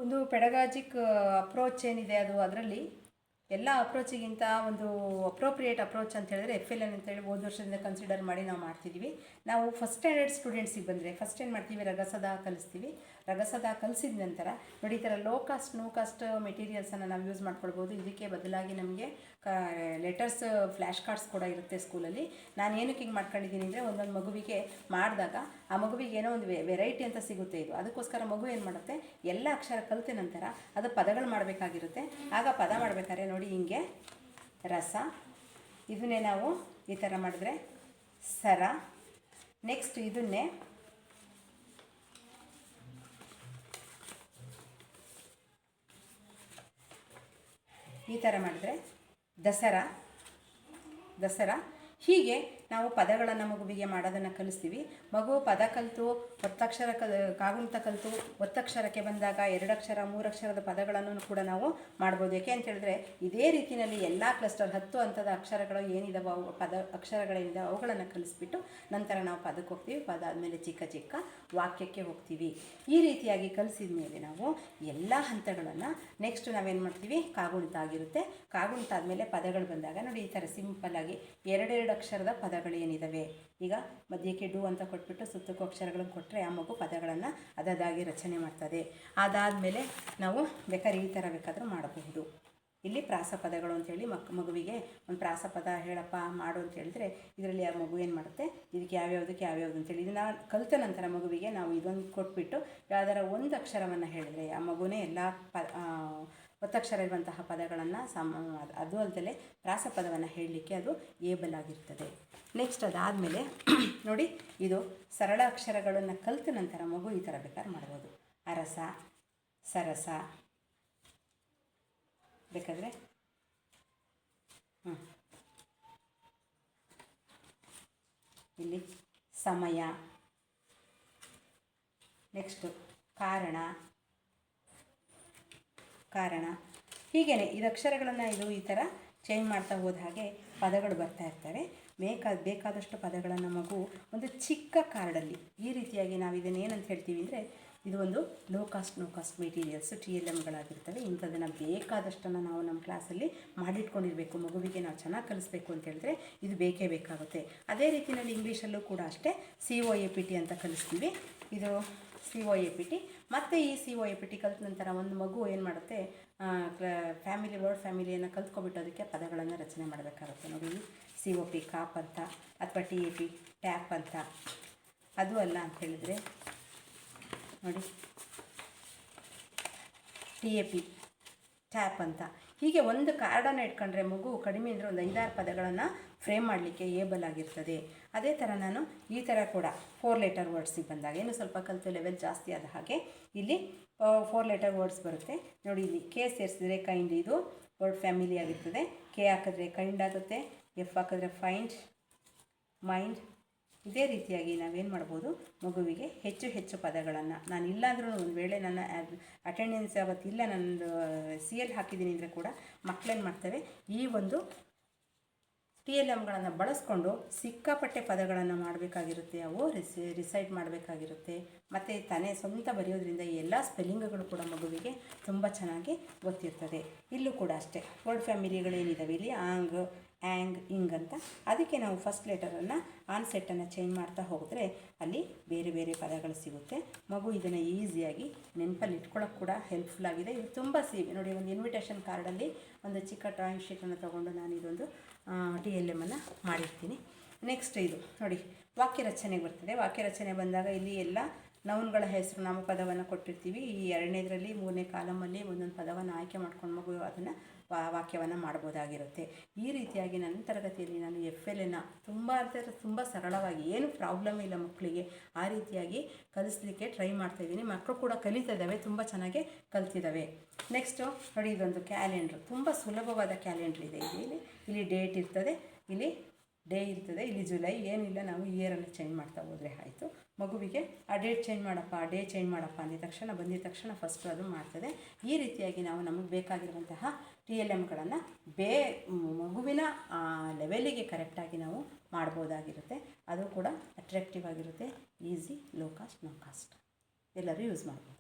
ಒಂದು ಪೆಡಗಾಜಿಕ್ ಅಪ್ರೋಚ್ ಏನಿದೆ ಅದು ಅದರಲ್ಲಿ ಎಲ್ಲ ಅಪ್ರೋಚಿಗಿಂತ ಒಂದು ಅಪ್ರೋಪ್ರಿಯೇಟ್ ಅಪ್ರೋಚ್ ಅಂತ ಹೇಳಿದ್ರೆ FLN ಅಂತೇಳಿ ಹೋದ ವರ್ಷದಿಂದ ಕನ್ಸಿಡರ್ ಮಾಡಿ ನಾವು ಮಾಡ್ತಿದ್ದೀವಿ. ನಾವು ಫಸ್ಟ್ ಸ್ಟ್ಯಾಂಡರ್ಡ್ ಸ್ಟೂಡೆಂಟ್ಸಿಗೆ ಬಂದರೆ ಫಸ್ಟ್ ಏನು ಮಾಡ್ತೀವಿ, ರಗಸದ ಕಲಿಸ್ತೀವಿ. ರಗಸದ ಕಲಿಸಿದ ನಂತರ ನೋಡಿ ಈ ಥರ ಲೋ ಕಾಸ್ಟ್ ನೋ ಕಾಸ್ಟ್ ಮೆಟೀರಿಯಲ್ಸನ್ನು ನಾವು ಯೂಸ್ ಮಾಡ್ಕೊಳ್ಬೋದು. ಇದಕ್ಕೆ ಬದಲಾಗಿ ನಮಗೆ ಲೆಟರ್ಸ್ ಫ್ಲ್ಯಾಶ್ ಕಾರ್ಡ್ಸ್ ಕೂಡ ಇರುತ್ತೆ ಸ್ಕೂಲಲ್ಲಿ. ನಾನು ಏನಕ್ಕೆ ಹಿಂಗೆ ಮಾಡ್ಕೊಂಡಿದ್ದೀನಿ ಅಂದರೆ ಒಂದೊಂದು ಮಗುವಿಗೆ ಮಾಡಿದಾಗ ಆ ಮಗುವಿಗೆ ಏನೋ ಒಂದು ವೆರೈಟಿ ಅಂತ ಸಿಗುತ್ತೆ. ಇದು ಅದಕ್ಕೋಸ್ಕರ ಮಗು ಏನು ಮಾಡುತ್ತೆ, ಎಲ್ಲ ಅಕ್ಷರ ಕಲಿತ ನಂತರ ಅದು ಪದಗಳು ಮಾಡಬೇಕಾಗಿರುತ್ತೆ. ಆಗ ಪದ ಮಾಡಬೇಕಾದ್ರೆ ನೋಡಿ ಹಿಂಗೆ ರಸ, ಇದನ್ನೇ ನಾವು ಈ ಥರ ಮಾಡಿದ್ರೆ ಸರ. ನೆಕ್ಸ್ಟ್ ಇದನ್ನೇ ಈ ಥರ ಮಾಡಿದ್ರೆ ದಸರಾ. ಹೀಗೆ ನಾವು ಪದಗಳನ್ನು ಮಗುವಿಗೆ ಮಾಡೋದನ್ನು ಕಲಿಸ್ತೀವಿ. ಮಗು ಪದ ಕಲಿತು ಒತ್ತಕ್ಷರ ಕಾಗುಣಿತ ಕಲಿತು ಒತ್ತಕ್ಷರಕ್ಕೆ ಬಂದಾಗ 2 ಅಕ್ಷರ 3 ಅಕ್ಷರದ ಪದಗಳನ್ನು ಕೂಡ ನಾವು ಮಾಡ್ಬೋದು. ಯಾಕೆ ಅಂತ ಹೇಳಿದ್ರೆ ಇದೇ ರೀತಿಯಲ್ಲಿ ಎಲ್ಲ ಕ್ಲಸ್ಟರ್ 10 ಹಂತದ ಅಕ್ಷರಗಳು ಏನಿದಾವೆ ಅವು ಅಕ್ಷರಗಳೇನಿದಾವೆ ಅವುಗಳನ್ನು ಕಲಿಸ್ಬಿಟ್ಟು ನಂತರ ನಾವು ಪದಕ್ಕೆ ಹೋಗ್ತೀವಿ. ಪದ ಆದಮೇಲೆ ಚಿಕ್ಕ ಚಿಕ್ಕ ವಾಕ್ಯಕ್ಕೆ ಹೋಗ್ತೀವಿ. ಈ ರೀತಿಯಾಗಿ ಕಲಿಸಿದ ಮೇಲೆ ನಾವು ಎಲ್ಲ ಹಂತಗಳನ್ನು ನೆಕ್ಸ್ಟ್ ನಾವೇನು ಮಾಡ್ತೀವಿ, ಕಾಗುಣಿತ ಆಗಿರುತ್ತೆ. ಕಾಗುಣಿತ ಆದಮೇಲೆ ಪದಗಳು ಬಂದಾಗ ನೋಡಿ ಈ ಥರ ಸಿಂಪಲ್ಲಾಗಿ 2 ಅಕ್ಷರದ ಪದಗಳೇನಿದ್ದಾವೆ, ಈಗ ಮಧ್ಯಕ್ಕೆ ಡು ಅಂತ ಕೊಟ್ಬಿಟ್ಟು ಸುತ್ತಕ್ಕೂ ಅಕ್ಷರಗಳನ್ನು ಕೊಟ್ಟರೆ ಆ ಮಗು ಪದಗಳನ್ನು ಅದದಾಗಿ ರಚನೆ ಮಾಡ್ತದೆ. ಅದಾದಮೇಲೆ ನಾವು ಬೇಕಾದ್ರೆ ಈ ಥರ ಬೇಕಾದರೂ ಮಾಡಬಹುದು. ಇಲ್ಲಿ ಪ್ರಾಸಪದಗಳು ಅಂತೇಳಿ ಮಗುವಿಗೆ ಒಂದು ಪ್ರಾಸಪದ ಹೇಳಪ್ಪ ಮಾಡು ಅಂತ ಹೇಳಿದ್ರೆ ಇದರಲ್ಲಿ ಆ ಮಗು ಏನು ಮಾಡುತ್ತೆ, ಇದಕ್ಕೆ ಯಾವ್ಯಾವುದು ಅಂತೇಳಿ ಇದನ್ನು ಕಲಿತ ನಂತರ ಮಗುವಿಗೆ ನಾವು ಇದೊಂದು ಕೊಟ್ಬಿಟ್ಟು ಯಾವ್ದಾರ ಒಂದು ಅಕ್ಷರವನ್ನು ಹೇಳಿದ್ರೆ ಆ ಮಗುನೇ ಎಲ್ಲ ಒತ್ತಕ್ಷರ ಇರುವಂತಹ ಪದಗಳನ್ನು ಅದು ಅಲ್ಲದೆ ಪ್ರಾಸಪದವನ್ನು ಹೇಳಲಿಕ್ಕೆ ಅದು ಏಬಲ್ ಆಗಿರ್ತದೆ. ನೆಕ್ಸ್ಟ್ ಅದಾದಮೇಲೆ ನೋಡಿ ಇದು ಸರಳ ಅಕ್ಷರಗಳನ್ನು ಕಲಿತ ನಂತರ ಮಗು ಈ ಥರ ಬೇಕಾದ್ರೆ ಮಾಡ್ಬೋದು. ಅರಸ, ಸರಸ, ಬೇಕಾದರೆ ಇಲ್ಲಿ ಸಮಯ, ನೆಕ್ಸ್ಟು ಕಾರಣ. ಹೀಗೇ ಇದು ಅಕ್ಷರಗಳನ್ನು ಈ ಥರ ಚೇಂಜ್ ಮಾಡ್ತಾ ಹೋದ ಹಾಗೆ ಪದಗಳು ಬರ್ತಾ ಇರ್ತವೆ. ಬೇಕಾದಷ್ಟು ಪದಗಳನ್ನು ಮಗು ಒಂದು ಚಿಕ್ಕ ಕಾರ್ಡಲ್ಲಿ ಈ ರೀತಿಯಾಗಿ ನಾವು ಇದನ್ನು ಏನಂತ ಹೇಳ್ತೀವಿ ಅಂದರೆ ಇದು ಒಂದು low cost no cost materials TLMಗಳಾಗಿರ್ತವೆ. ಇಂಥದ್ದನ್ನು ಬೇಕಾದಷ್ಟನ್ನು ನಾವು ನಮ್ಮ ಕ್ಲಾಸಲ್ಲಿ ಮಾಡಿಟ್ಕೊಂಡಿರಬೇಕು. ಮಗುವಿಗೆ ನಾವು ಚೆನ್ನಾಗಿ ಕಲಿಸ್ಬೇಕು ಅಂತ ಹೇಳಿದ್ರೆ ಇದು ಬೇಕೇ ಬೇಕಾಗುತ್ತೆ. ಅದೇ ರೀತಿಯಲ್ಲಿ ಇಂಗ್ಲೀಷಲ್ಲೂ ಕೂಡ ಅಷ್ಟೇ COAPT ಅಂತ ಕಲಿಸ್ತೀವಿ. ಇದು COAPT. ಮತ್ತು ಈ COAPT ಕಲಿತ ನಂತರ ಒಂದು ಮಗು ಏನು ಮಾಡುತ್ತೆ, ವರ್ಡ್ ಫ್ಯಾಮಿಲಿಯನ್ನು ಕಲ್ತ್ಕೊಬಿಟ್ಟು ಅದಕ್ಕೆ ಪದಗಳನ್ನು ರಚನೆ ಮಾಡಬೇಕಾಗುತ್ತೆ. ನೋಡಿ COP ಕಾಪ್ ಅಂತ ಅಥವಾ TAP ಟ್ಯಾಪ್ ಅಂತ. ಅದು ಅಲ್ಲ ಅಂತ ಹೇಳಿದರೆ ನೋಡಿ TAP ಟ್ಯಾಪ್ ಅಂತ. ಹೀಗೆ ಒಂದು ಕಾರ್ಡನ್ನು ಇಟ್ಕೊಂಡ್ರೆ ಮಗು ಕಡಿಮೆ ಅಂದರೆ ಒಂದು 5-6 ಪದಗಳನ್ನು ಫ್ರೇಮ್ ಮಾಡಲಿಕ್ಕೆ ಏಬಲ್ ಆಗಿರ್ತದೆ. ಅದೇ ಥರ ನಾನು ಈ ಥರ ಕೂಡ 4 ಲೆಟರ್ ವರ್ಡ್ಸಿಗೆ ಬಂದಾಗ ಏನು ಸ್ವಲ್ಪ ಕಲಿತು ಲೆವೆಲ್ ಜಾಸ್ತಿ ಆದ ಹಾಗೆ ಇಲ್ಲಿ 4 ಲೆಟರ್ ವರ್ಡ್ಸ್ ಬರುತ್ತೆ. ನೋಡಿ ಇಲ್ಲಿ ಕೆ ಸೇರಿಸಿದ್ರೆ ಕೈಂಡ್, ಇದು ವರ್ಡ್ ಫ್ಯಾಮಿಲಿ ಆಗಿರ್ತದೆ. ಕೆ ಹಾಕಿದ್ರೆ ಕೈಂಡ್ ಆಗುತ್ತೆ, F ಹಾಕಿದ್ರೆ ಫೈಂಡ್, ಮೈಂಡ್. ಇದೇ ರೀತಿಯಾಗಿ ನಾವೇನು ಮಾಡ್ಬೋದು, ಮಗುವಿಗೆ ಹೆಚ್ಚು ಪದಗಳನ್ನು ನಾನು ಇಲ್ಲಾಂದ್ರೂ ಒಂದು ವೇಳೆ ನನ್ನ ಅಟೆಂಡೆನ್ಸ್ ಅವತ್ತಿಲ್ಲ ನನ್ನದು CL ಹಾಕಿದ್ದೀನಿ ಅಂದರೆ ಕೂಡ ಮಕ್ಕಳೇನು ಮಾಡ್ತವೆ, ಈ ಒಂದು TLMಗಳನ್ನು ಬಳಸ್ಕೊಂಡು ಸಿಕ್ಕಾಪಟ್ಟೆ ಪದಗಳನ್ನು ಮಾಡಬೇಕಾಗಿರುತ್ತೆ. ಅವು ರಿಸೈಡ್ ಮಾಡಬೇಕಾಗಿರುತ್ತೆ. ಮತ್ತು ತಾನೇ ಸ್ವಂತ ಬರೆಯೋದ್ರಿಂದ ಈ ಎಲ್ಲ ಸ್ಪೆಲ್ಲಿಂಗ್ಗಳು ಕೂಡ ಮಗುವಿಗೆ ತುಂಬ ಚೆನ್ನಾಗಿ ಗೊತ್ತಿರ್ತದೆ. ಇಲ್ಲೂ ಕೂಡ ಅಷ್ಟೇ ವರ್ಡ್ ಫ್ಯಾಮಿಲಿಗಳೇನಿದ್ದಾವೆ ಇಲ್ಲಿ ಆಂಗ್, ಆ್ಯಂಗ್, ಇಂಗ್ ಅಂತ. ಅದಕ್ಕೆ ನಾವು ಫಸ್ಟ್ ಲೆಟರನ್ನು ಆನ್ಸೆಟ್ಟನ್ನು ಚೇಂಜ್ ಮಾಡ್ತಾ ಹೋದರೆ ಅಲ್ಲಿ ಬೇರೆ ಪದಗಳು ಸಿಗುತ್ತೆ. ಮಗು ಇದನ್ನು ಈಸಿಯಾಗಿ ನೆನಪಲ್ಲಿ ಇಟ್ಕೊಳ್ಳೋಕೆ ಕೂಡ ಹೆಲ್ಪ್ಫುಲ್ ಆಗಿದೆ. ಇದು ತುಂಬ ನೋಡಿ ಒಂದು ಇನ್ವಿಟೇಷನ್ ಕಾರ್ಡಲ್ಲಿ ಒಂದು ಚಿಕ್ಕ ಡ್ರಾಯಿಂಗ್ ಶೀಟನ್ನು ತೊಗೊಂಡು ನಾನು ಇದೊಂದು TLMನ್ನು ಮಾಡಿರ್ತೀನಿ. ನೆಕ್ಸ್ಟ್ ಇದು ನೋಡಿ ವಾಕ್ಯ ರಚನೆಗೆ ಬರ್ತದೆ. ವಾಕ್ಯ ರಚನೆ ಬಂದಾಗ ಇಲ್ಲಿ ಎಲ್ಲ ನೌನ್ಗಳ ಹೆಸರು ನಾಮಪದವನ್ನು ಕೊಟ್ಟಿರ್ತೀವಿ. ಈ 2ನೇದರಲ್ಲಿ 3ನೇ ಕಾಲಮಲ್ಲಿ ಒಂದೊಂದು ಪದವನ್ನು ಆಯ್ಕೆ ಮಾಡ್ಕೊಂಡು ಮಗು ಅದನ್ನು ವಾಕ್ಯವನ್ನು ಮಾಡ್ಬೋದಾಗಿರುತ್ತೆ. ಈ ರೀತಿಯಾಗಿ ನನ್ನ ತರಗತಿಯಲ್ಲಿ ನಾನು FLN ತುಂಬ ಸರಳವಾಗಿ ಏನು ಪ್ರಾಬ್ಲಮ್ ಇಲ್ಲ ಮಕ್ಕಳಿಗೆ ಆ ರೀತಿಯಾಗಿ ಕಲಿಸ್ಲಿಕ್ಕೆ ಟ್ರೈ ಮಾಡ್ತಾಯಿದ್ದೀನಿ. ಮಕ್ಕಳು ಕೂಡ ಕಲಿತಿದ್ದಾವೆ, ತುಂಬ ಚೆನ್ನಾಗಿ ಕಲ್ತಿದ್ದಾವೆ. ನೆಕ್ಸ್ಟು ನೋಡಿ ಇದೊಂದು ಕ್ಯಾಲೆಂಡ್ರ್, ತುಂಬ ಸುಲಭವಾದ ಕ್ಯಾಲೆಂಡ್ರ್ ಇದೆ. ಇಲ್ಲಿ ಡೇಟ್ ಇರ್ತದೆ, ಇಲ್ಲಿ ಡೇ ಇರ್ತದೆ, ಇಲ್ಲಿ ಜುಲೈ. ಏನಿಲ್ಲ, ನಾವು ಇಯರನ್ನು ಚೇಂಜ್ ಮಾಡ್ತಾ ಹೋದರೆ ಆಯಿತು. ಮಗುವಿಗೆ ಆ ಡೇಟ್ ಚೇಂಜ್ ಮಾಡಪ್ಪ, ಡೇ ಚೇಂಜ್ ಮಾಡಪ್ಪ ಬಂದಿದ ತಕ್ಷಣ ಫಸ್ಟು ಅದು ಮಾಡ್ತದೆ. ಈ ರೀತಿಯಾಗಿ ನಾವು ನಮಗೆ ಬೇಕಾಗಿರುವಂತಹ TLMಗಳನ್ನು ಮಗುವಿನ ಲೆವೆಲಿಗೆ ಕರೆಕ್ಟಾಗಿ ನಾವು ಮಾಡ್ಬೋದಾಗಿರುತ್ತೆ. ಅದು ಕೂಡ ಅಟ್ರಾಕ್ಟಿವ್ ಆಗಿರುತ್ತೆ. Easy, low cost, no cost ಎಲ್ಲರೂ ಯೂಸ್ ಮಾಡ್ಬೋದು.